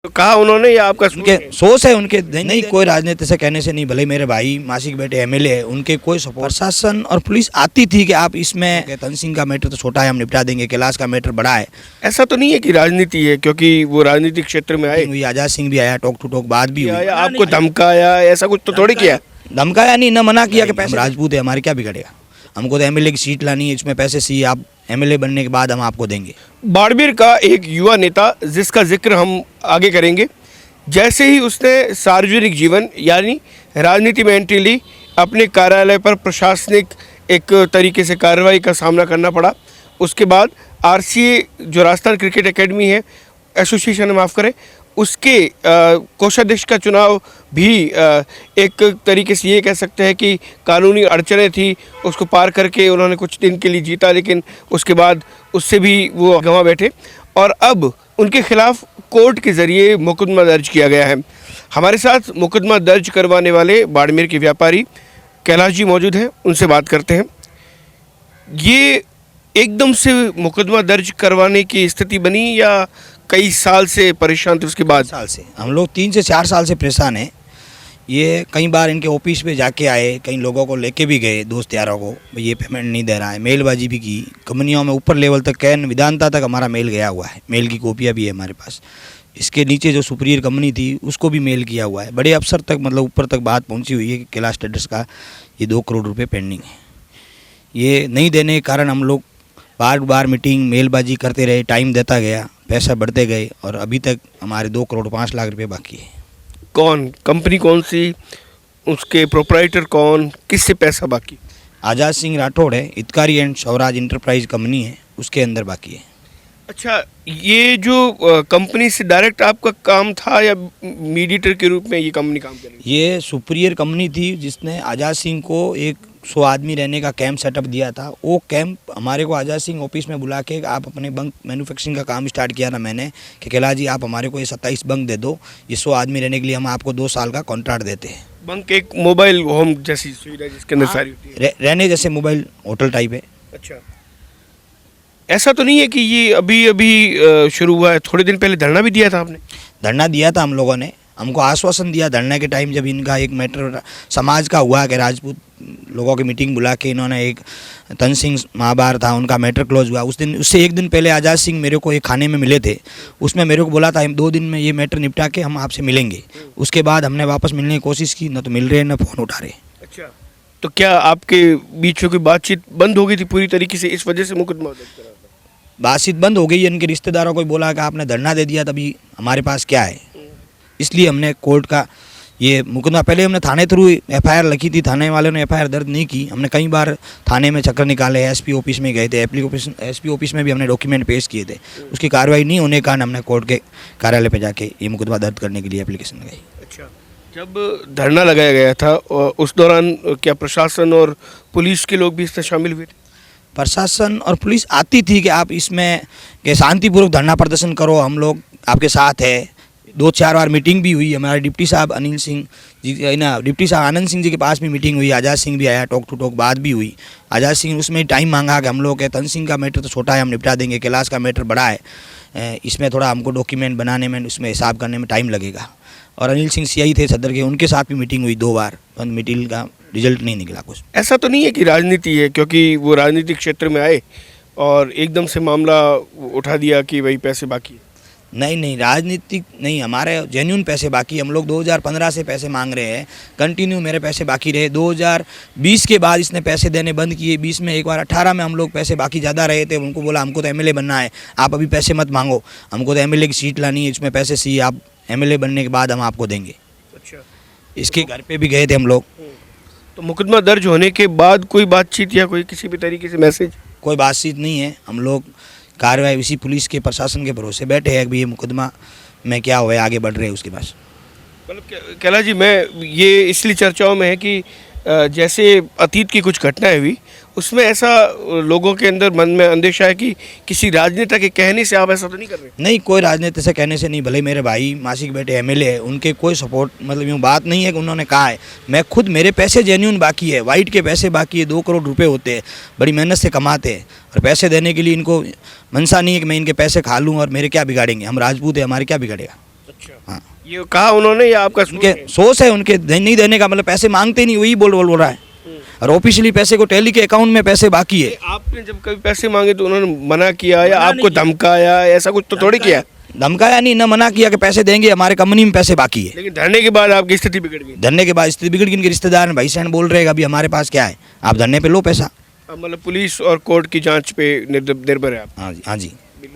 तो कहा उन्होंने या आपका उनके सोच है उनके नहीं कोई राजनीति से कहने से नहीं, भले मेरे भाई मासी के बेटे एमएलए है, उनके कोई सपोर्ट। प्रशासन और पुलिस आती थी कि आप इसमें तन सिंह का मैटर तो छोटा है, हम निपटा देंगे, कैलाश का मैटर बड़ा है। ऐसा तो नहीं है कि राजनीति है, क्योंकि वो राजनीतिक क्षेत्र में आए, हुई आजाद सिंह भी आया, टॉक टू टॉक बात भी हुई, आपको धमकाया, ऐसा कुछ तो थोड़ी किया। धमकाया नहीं, न मना किया कि पैसे राजपूत है, हमारे क्या बिगड़ेगा, हमको तो एमएलए की सीट लानी है, इसमें पैसे चाहिए, आप एमएलए बनने के बाद हम आपको देंगे। बाड़मेर का एक युवा नेता जिसका जिक्र हम आगे करेंगे, जैसे ही उसने सार्वजनिक जीवन यानी राजनीति में एंट्री ली, अपने कार्यालय पर प्रशासनिक एक तरीके से कार्रवाई का सामना करना पड़ा। उसके बाद आरसीए जो राजस्थान क्रिकेट एकेडमी है, एसोसिएशन है, माफ़ करें, उसके कोषाध्यक्ष का चुनाव भी एक तरीके से ये कह सकते हैं कि कानूनी अड़चनें थी, उसको पार करके उन्होंने कुछ दिन के लिए जीता, लेकिन उसके बाद उससे भी वो गंवा बैठे और अब उनके खिलाफ कोर्ट के ज़रिए मुकदमा दर्ज किया गया है। हमारे साथ मुकदमा दर्ज करवाने वाले बाड़मेर के व्यापारी कैलाश जी मौजूद हैं, उनसे बात करते हैं। ये एकदम से मुकदमा दर्ज करवाने की स्थिति बनी या कई साल से परेशान थे? उसके बाद साल से हम लोग 3 से 4 साल से परेशान हैं। ये कई बार इनके ऑफिस पे जाके आए, कई लोगों को लेके भी गए, दोस्त यारों को, भाई ये पेमेंट नहीं दे रहा है, मेलबाजी भी की, कंपनियों में ऊपर लेवल तक कैन विधानता तक हमारा मेल गया हुआ है, मेल की कॉपियाँ भी है हमारे पास। इसके नीचे जो सुपीरियर कंपनी थी उसको भी मेल किया हुआ है, बड़े अफसर तक मतलब ऊपर तक बात पहुँची हुई है कि कैलाश ट्रेडर्स का ये 2 करोड़ रुपये पेंडिंग है। ये नहीं देने के कारण हम लोग बार बार मीटिंग मेलबाजी करते रहे, टाइम देता गया, पैसा बढ़ते गए और अभी तक हमारे 2 करोड़ 5 लाख रुपए बाकी है। कौन कंपनी कौन सी, उसके प्रोपराइटर कौन, किससे पैसा बाकी? आजाद सिंह राठौड़ है, हितकारी एंड स्वराज इंटरप्राइज कंपनी है, उसके अंदर बाकी है। अच्छा, ये जो कंपनी से डायरेक्ट आपका काम था या मीडिएटर के रूप में ये कंपनी काम कर रही है? ये सुपीरियर कंपनी थी जिसने आजाद सिंह को एक 100 आदमी रहने का कैंप सेटअप दिया था। वो कैंप हमारे को आजाद सिंह ऑफिस में बुला के आप अपने बंक मैन्युफैक्चरिंग का काम स्टार्ट किया ना मैंने कि कैलाश जी आप हमारे को ये 27 बंक दे दो, ये 100 आदमी रहने के लिए हम आपको 2 साल का कॉन्ट्रैक्ट देते हैं। बंक एक मोबाइल होम जैसी सुविधा जिसके अंदर सारी होती है, रहने जैसे मोबाइल होटल टाइप है। अच्छा, ऐसा तो नहीं है कि ये अभी अभी शुरू हुआ है? थोड़े दिन पहले धरना भी दिया था आपने? धरना दिया था हम लोगों ने, हमको आश्वासन दिया धरने के टाइम जब इनका एक मैटर समाज का हुआ कि राजपूत लोगों की मीटिंग बुला के इन्होंने एक तन सिंह महाबार था उनका मैटर क्लोज हुआ। उस दिन उससे 1 दिन पहले आज़ाद सिंह मेरे को एक खाने में मिले थे, उसमें मेरे को बोला था हम 2 दिन में ये मैटर निपटा के हम आपसे मिलेंगे। उसके बाद हमने वापस मिलने की कोशिश की, न तो मिल रहे न फ़ोन उठा रहे। अच्छा, तो क्या आपके बीच में कोई बातचीत बंद हो गई थी पूरी तरीके से, इस वजह से मुकदमा दर्ज करा था? बातचीत बंद हो गई, इनके रिश्तेदारों को बोला कि आपने धरना दे दिया तभी हमारे पास क्या है, इसलिए हमने कोर्ट का ये मुकदमा, पहले हमने थाने थ्रू एफआईआर लिखी थी, थाने वालों ने एफआईआर दर्ज नहीं की। हमने कई बार थाने में चक्कर निकाले, एसपी ऑफिस में गए थे, एसपी ऑफिस में भी हमने डॉक्यूमेंट पेश किए थे, उसकी कार्रवाई नहीं होने के कारण हमने कोर्ट के कार्यालय पे जाके ये मुकदमा दर्ज करने के लिए एप्लीकेशन लगाई। अच्छा, जब धरना लगाया गया था उस दौरान क्या प्रशासन और पुलिस के लोग भी इसमें शामिल हुए थे? प्रशासन और पुलिस आती थी कि आप इसमें कि शांतिपूर्वक धरना प्रदर्शन करो, हम लोग आपके साथ है। 2-4 बार मीटिंग भी हुई, हमारे डिप्टी साहब अनिल सिंह जी ना, डिप्टी साहब आनंद सिंह जी के पास भी मीटिंग हुई, आज़ाद सिंह भी आया, टॉक टू टॉक बात भी हुई। आज़ाद सिंह उसमें टाइम मांगा कि हम लोग के तन सिंह का मैटर तो छोटा है, हम निपटा देंगे, कैलाश का मैटर बड़ा है, इसमें थोड़ा हमको डॉक्यूमेंट बनाने में, उसमें हिसाब करने में टाइम लगेगा। और अनिल सिंह सीआई थे सदर के, उनके साथ भी मीटिंग हुई 2 बार, मीटिंग का रिजल्ट नहीं निकला कुछ। ऐसा तो नहीं है कि राजनीति है, क्योंकि वो राजनीतिक क्षेत्र में आए और एकदम से मामला उठा दिया कि भाई पैसे बाकी है? नहीं, राजनीतिक नहीं, हमारे जेन्यून पैसे बाकी। हम लोग 2015 से पैसे मांग रहे हैं, कंटिन्यू मेरे पैसे बाकी रहे। 2020 के बाद इसने पैसे देने बंद किए, 20 में एक बार, 18 में हम लोग पैसे बाकी ज़्यादा रहे थे। उनको बोला हमको तो एमएलए बनना है, आप अभी पैसे मत मांगो, हमको तो एमएलए की सीट लानी है, इसमें पैसे चाहिए, आप एमएलए बनने के बाद हम आपको देंगे। अच्छा, इसके घर पे भी गए थे हम लोग। तो मुकदमा दर्ज होने के बाद कोई बातचीत या कोई किसी भी तरीके से मैसेज? कोई बातचीत नहीं है, हम लोग कार्रवाई इसी पुलिस के प्रशासन के भरोसे बैठे हैं कि ये मुकदमा में क्या हुआ है, आगे बढ़ रहे हैं उसके पास। मतलब कैलाश जी, मैं ये इसलिए चर्चाओं में है कि जैसे अतीत की कुछ घटनाएं हुई, उसमें ऐसा लोगों के अंदर मन में अंदेशा है कि किसी राजनेता के कहने से आप ऐसा तो नहीं कर रहे? नहीं, कोई राजनीति से कहने से नहीं, भले मेरे भाई मासी के बेटे एमएलए है, उनके कोई सपोर्ट मतलब यूँ बात नहीं है कि उन्होंने कहा है। मैं खुद, मेरे पैसे जेन्यून बाकी है, वाइट के पैसे बाकी है, 2 करोड़ रुपए होते हैं, बड़ी मेहनत से कमाते हैं और पैसे देने के लिए इनको मनसा नहीं है कि मैं इनके पैसे खा लूँ और मेरे क्या बिगाड़ेंगे, हम राजपूत है, हमारे क्या बिगाड़ेगा। अच्छा, हाँ, ये कहा उन्होंने या आपका सोच उनके है? सोच है उनके नहीं देने का, मतलब पैसे मांगते नहीं, वही बोल रहा है। और ऑफिशियली पैसे को टैली के अकाउंट में पैसे बाकी है। आपने जब कभी पैसे मांगे तो उन्होंने मना किया या मना आपको नहीं किया। धमकाया, ऐसा कुछ तो थोड़ी किया? धमकाया नहीं, न मना किया कि पैसे देंगे, हमारे कंपनी में पैसे बाकी है। लेकिन धरने के बाद आपकी स्थिति बिगड़ गई। धरने के बाद स्थिति बिगड़ गई, इनके रिश्तेदार हैं, भाई सहन बोल रहे हैं अभी हमारे पास क्या है, आप धरने पे लो पैसा। अब मतलब पुलिस और कोर्ट की जांच पे निर्भर है आप। हाँ जी, हाँ जी।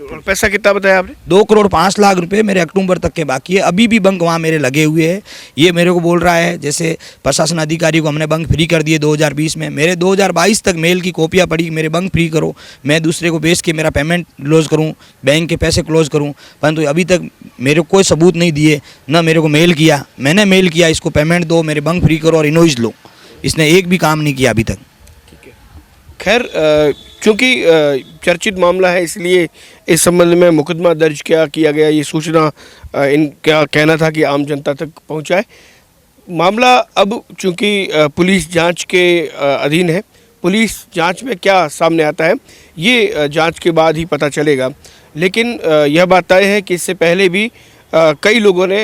और पैसा कितना बताया आपने? 2,05,00,000 रुपए मेरे अक्टूबर तक के बाकी है, अभी भी बंक वहाँ मेरे लगे हुए हैं। ये मेरे को बोल रहा है जैसे प्रशासन अधिकारी को हमने बंक फ्री कर दिए 2020 में, मेरे 2022 तक मेल की कॉपियाँ पड़ी, मेरे बंक फ्री करो, मैं दूसरे को बेच के मेरा पेमेंट क्लोज करूँ, बैंक के पैसे क्लोज करूँ, परंतु अभी तक मेरे को कोई सबूत नहीं दिए, न मेरे को मेल किया। मैंने मेल किया इसको पेमेंट दो, मेरे बंक फ्री करो और इनवॉइस लो, इसने एक भी काम नहीं किया अभी तक। खैर, चूंकि चर्चित मामला है इसलिए इस संबंध में मुकदमा दर्ज किया गया। ये सूचना इनका कहना था कि आम जनता तक पहुंचाए। मामला अब चूंकि पुलिस जांच के अधीन है, पुलिस जांच में क्या सामने आता है ये जांच के बाद ही पता चलेगा। लेकिन यह बात तय है कि इससे पहले भी कई लोगों ने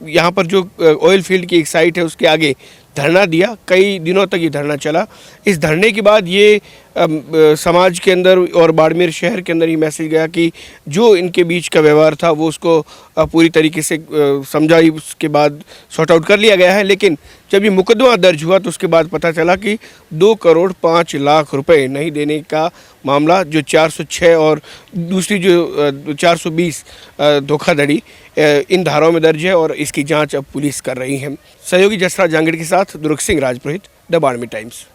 यहाँ पर जो ऑयल फील्ड की एक साइट है उसके आगे धरना दिया, कई दिनों तक ये धरना चला। इस धरने के बाद ये समाज के अंदर और बाड़मेर शहर के अंदर ये मैसेज गया कि जो इनके बीच का व्यवहार था वो उसको पूरी तरीके से समझाई, उसके बाद सॉर्ट आउट कर लिया गया है। लेकिन जब ये मुकदमा दर्ज हुआ तो उसके बाद पता चला कि 2,05,00,000 रुपए नहीं देने का मामला, जो 406 और दूसरी जो 420 धोखाधड़ी इन धाराओं में दर्ज है और इसकी जांच अब पुलिस कर रही है। सहयोगी जसराज जांगड़ के साथ दुर्ग सिंह राजपुरोहित, द बाड़मेर टाइम्स।